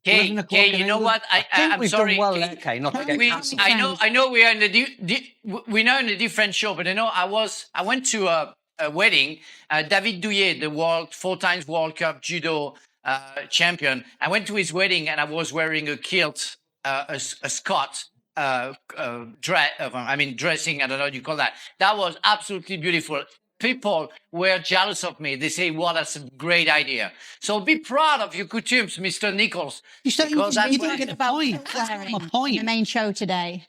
Okay, you know what? I'm we've sorry. done well there, Kay, not to get cancelled. I know we are in we're now in a different show, but I went to a wedding. David Douillet, the four times World Cup judo champion. I went to his wedding and I was wearing a kilt, a Scot dressing. I don't know what you call that. That was absolutely beautiful. People were jealous of me. They say, "Well, that's a great idea." So be proud of your coutumes, Mr. Nichols. You don't get the point. That's my point. The main show today.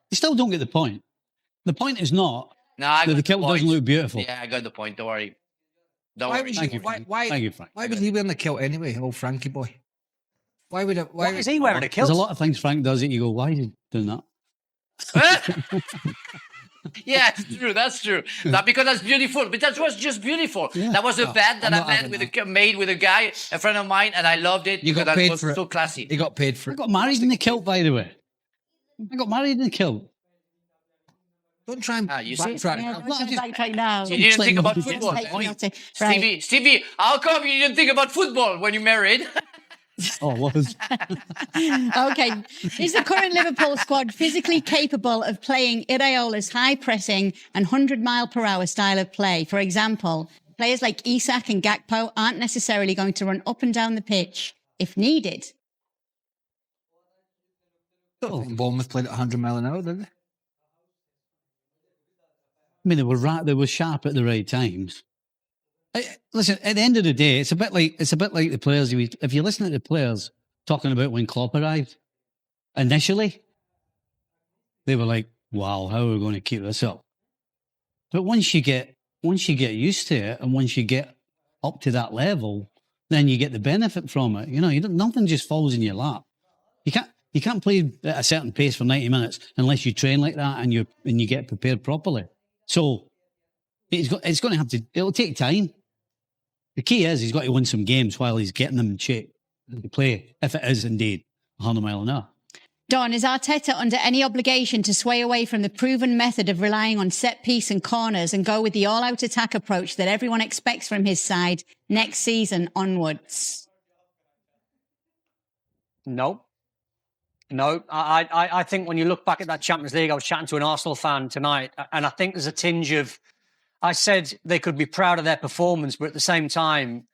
You still don't get the point. The point is not that the kilt doesn't look beautiful. Yeah, I got the point. Don't worry. Thank you, Frank. Why was he wearing the kilt anyway, old Frankie boy? Why is he wearing a kilt? There's a lot of things Frank does that you go, why is he doing that? Yeah, it's true. That's true. That because that's beautiful. But that was just beautiful. Yeah. That was a bet that I made with a guy, a friend of mine, and I loved it. You got paid for it. So classy. He got paid for it. I got married in the kilt, by the way. I got married in the kilt. Don't try and backtrack now. You didn't think about football. Stevie, how come you didn't think about football when you married? Oh, was. Okay. Is the current Liverpool squad physically capable of playing Iraola's high pressing and 100-mile-per-hour style of play? For example, players like Isak and Gakpo aren't necessarily going to run up and down the pitch if needed. Bournemouth played at 100 mile an hour, didn't they? I mean, they were sharp at the right times. Listen, at the end of the day, it's a bit like the players. If you listen to the players talking about when Klopp arrived, initially, they were like, "Wow, how are we going to keep this up?" But once you get used to it, and once you get up to that level, then you get the benefit from it. You know, nothing just falls in your lap. You can't play at a certain pace for 90 minutes unless you train like that and you get prepared properly. So it's going to have to. It'll take time. The key is he's got to win some games while he's getting them in shape to play, if it is indeed 100 mile an hour. Don, is Arteta under any obligation to sway away from the proven method of relying on set piece and corners and go with the all-out attack approach that everyone expects from his side next season onwards? No. I think when you look back at that Champions League, I was chatting to an Arsenal fan tonight, and I think there's a tinge of, I said they could be proud of their performance, but at the same time,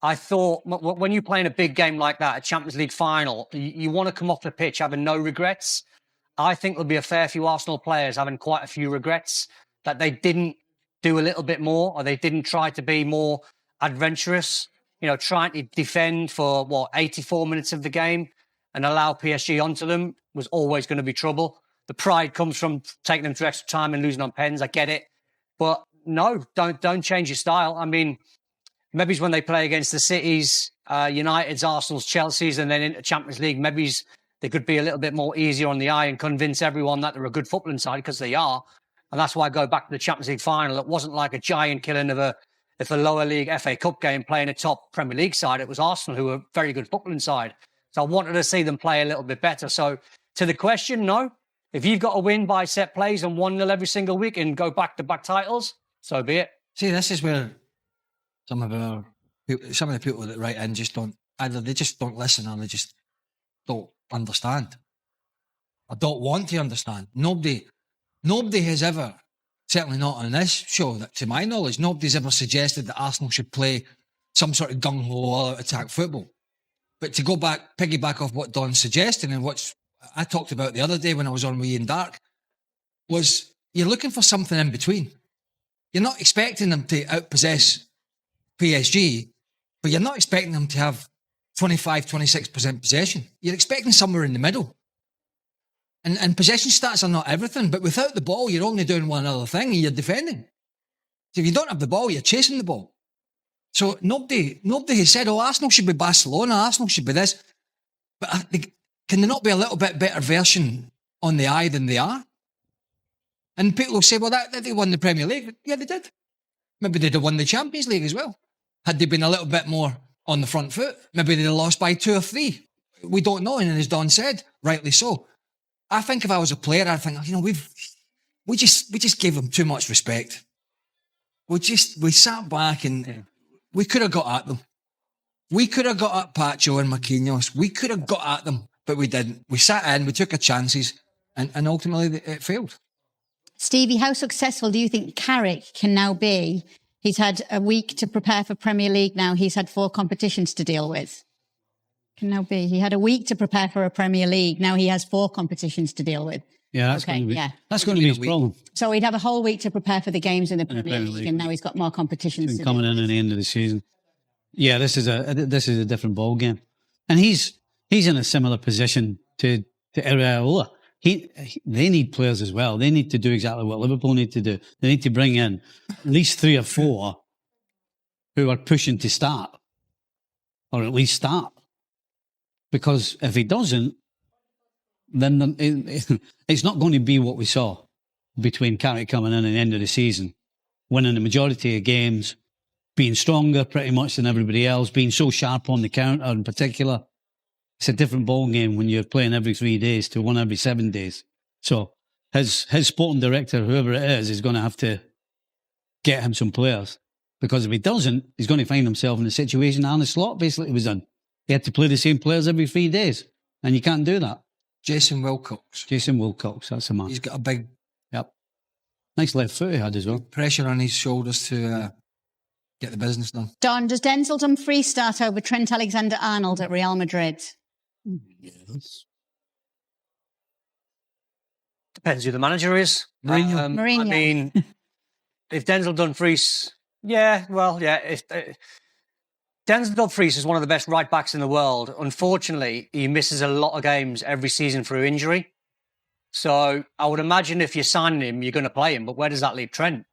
I thought when you play in a big game like that, a Champions League final, you want to come off the pitch having no regrets. I think there'll be a fair few Arsenal players having quite a few regrets that they didn't do a little bit more, or they didn't try to be more adventurous, trying to defend for 84 minutes of the game and allow PSG onto them was always going to be trouble. The pride comes from taking them to extra time and losing on pens. I get it. But no, don't change your style. I mean, maybe when they play against the Cities, United's, Arsenal's, Chelsea's, and then into Champions League, maybe they could be a little bit more easier on the eye and convince everyone that they're a good footballing side, because they are. And that's why I go back to the Champions League final. It wasn't like a giant killing of a lower league FA Cup game playing a top Premier League side. It was Arsenal, who were a very good footballing side. So I wanted to see them play a little bit better. So to the question, no. If you've got to win by set plays and 1-0 every single week and go back-to-back titles, so be it. See, this is where some of the people that write in they just don't listen, or they just don't understand. I don't want to understand. Nobody has ever, certainly not on this show, that to my knowledge, nobody's ever suggested that Arsenal should play some sort of gung-ho all-out attack football. But to go back, piggyback off what Don's suggesting and what I talked about the other day when I was on with Ian Dark, was you're looking for something in between. You're not expecting them to outpossess PSG, but you're not expecting them to have 25, 26% possession. You're expecting somewhere in the middle. And possession stats are not everything, but without the ball, you're only doing one other thing, and you're defending. So if you don't have the ball, you're chasing the ball. So nobody has said, Arsenal should be Barcelona, Arsenal should be this. But can there not be a little bit better version on the eye than they are? And people will say, well, that they won the Premier League. Yeah, they did. Maybe they'd have won the Champions League as well. Had they been a little bit more on the front foot, maybe they'd have lost by 2 or 3. We don't know. And as Don said, rightly so. I think if I was a player, I'd think, we just gave them too much respect. We sat back and we could have got at them. We could have got at Pacho and Marquinhos. We could have got at them, but we didn't. We sat in, we took our chances, and ultimately it failed. Stevie, how successful do you think Carrick can now be? He's had a week to prepare for Premier League now. He's had 4 competitions to deal with. Can now be. He had a week to prepare for a Premier League. Now he has 4 competitions to deal with. Yeah, that's Okay, going to be yeah. that's going to be his problem. So he'd have a whole week to prepare for the games in the Premier Premier League, League. and now he's got more competitions to Coming deal in with. at the end of the season. Yeah, this is a different ball game, and he's in a similar position to Iraola. They need players as well. They need to do exactly what Liverpool need to do. They need to bring in at least 3 or 4 who are pushing to start, or at least start. Because if he doesn't, then it's not going to be what we saw between Carrick coming in at the end of the season, winning the majority of games, being stronger pretty much than everybody else, being so sharp on the counter in particular. It's a different ball game when you're playing every 3 days to one every 7 days. So his sporting director, whoever it is going to have to get him some players. Because if he doesn't, he's going to find himself in a situation Arne Slot basically was in. He had to play the same players every 3 days. And you can't do that. Jason Wilcox. That's a man. He's got a big Nice left foot he had as well. pressure on his shoulders to get the business done. Don, does Denzel Dumfries start over Trent Alexander-Arnold at Real Madrid? Yes. Depends who the manager is. Mourinho. Mourinho. I mean, if Denzel Dumfries, if Denzel Dumfries is one of the best right backs in the world. Unfortunately, he misses a lot of games every season through injury. So I would imagine if you're signing him, you're going to play him. But where does that leave Trent?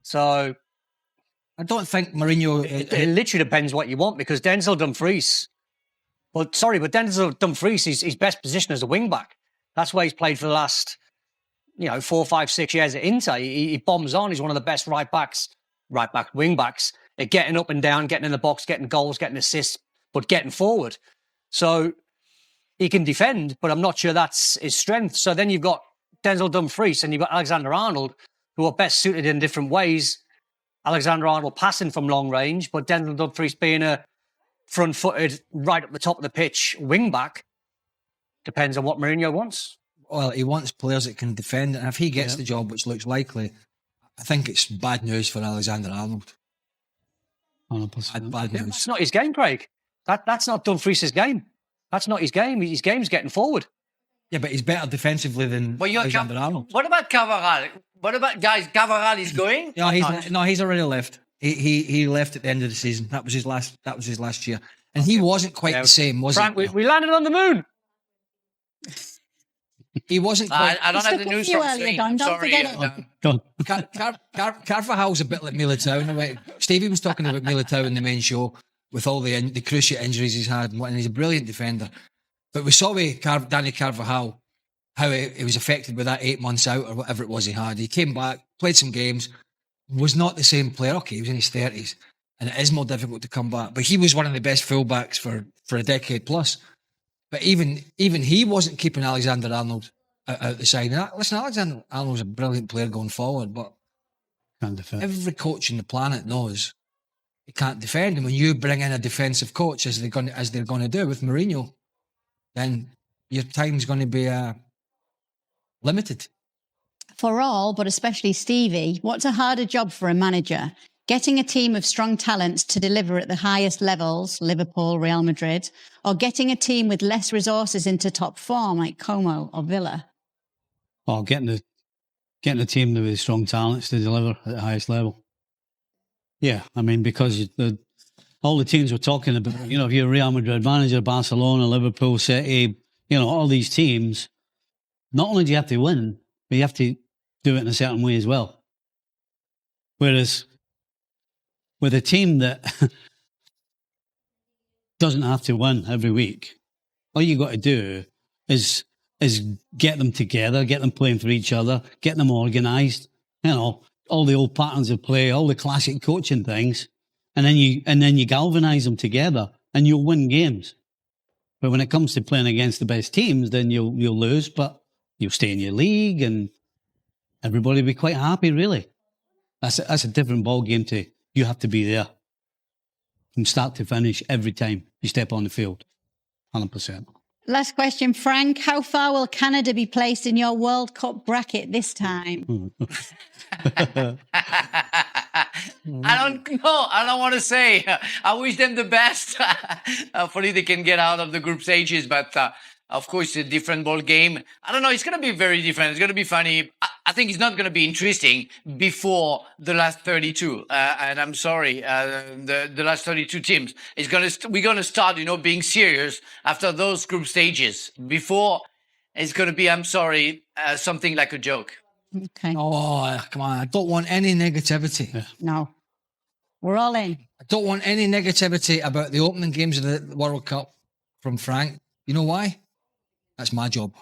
So I don't think Mourinho... it literally depends what you want, because Denzel Dumfries, but Denzel Dumfries, his best position as a wing back. That's where he's played for the last, 4, 5, 6 years at Inter. He bombs on. He's one of the best wing backs at getting up and down, getting in the box, getting goals, getting assists, but getting forward. So he can defend, but I'm not sure that's his strength. So then you've got Denzel Dumfries and you've got Alexander-Arnold, who are best suited in different ways. Alexander-Arnold passing from long range, but Denzel Dumfries being a front-footed, right up the top of the pitch wing-back. Depends on what Mourinho wants. Well, he wants players that can defend, and if he gets the job, which looks likely, I think it's bad news for Alexander-Arnold. 100%. Bad news. That's not his game, Craig. That's not Dumfries' game. That's not his game. His game's getting forward. Yeah, but he's better defensively than Alexander-Arnold. What about Carvajal? What about, guys, Carvajal is going? No, he's already left. He left at the end of the season. That was his last year, and he wasn't quite the same, was Frank, he? we landed on the moon. He wasn't quite. I don't have the Stuck news with you from earlier, Spain. Don. Don't Sorry. forget it. Done. Carvajal's a bit like Militao in a way. Stevie was talking about Militao in the main show with all the cruciate injuries he's had, and he's a brilliant defender. But we saw with Danny Carvajal how he was affected with that 8 months out or whatever it was he had. He came back, played some games, was not the same player. Okay, he was in his 30s, and it is more difficult to come back. But he was one of the best fullbacks for a decade plus. But even he wasn't keeping Alexander-Arnold out the side. And listen, Alexander-Arnold's a brilliant player going forward, but Can't defend. every coach on the planet knows he can't defend. And when you bring in a defensive coach, as they're going to do with Mourinho, then your time's going to be limited. For all, but especially Stevie, what's a harder job for a manager? Getting a team of strong talents to deliver at the highest levels, Liverpool, Real Madrid, or getting a team with less resources into top form like Como or Villa? Or getting a team with strong talents to deliver at the highest level. Yeah, I mean, because all the teams we're talking about, if you're a Real Madrid manager, Barcelona, Liverpool, City, all these teams, not only do you have to win, but you have to do it in a certain way as well. Whereas with a team that doesn't have to win every week, all you got to do is get them together, get them playing for each other, get them organised, all the old patterns of play, all the classic coaching things, and then you galvanise them together and you'll win games. But when it comes to playing against the best teams, then you'll lose, but you'll stay in your league and everybody will be quite happy, really. That's a different ball game to you have to be there. from start to finish every time you step on the field. 100%. Last question, Frank. How far will Canada be placed in your World Cup bracket this time? I don't know. I don't want to say. I wish them the best. Hopefully they can get out of the group stages, but of course, a different ball game. I don't know. It's going to be very different. It's going to be funny. I think it's not going to be interesting before the last 32. And I'm sorry, the last 32 teams. We're going to start, being serious after those group stages. Before, it's going to be, I'm sorry, something like a joke. Okay. Oh, come on. I don't want any negativity. Yeah. No. We're all in. I don't want any negativity about the opening games of the World Cup from Frank. You know why? That's my job.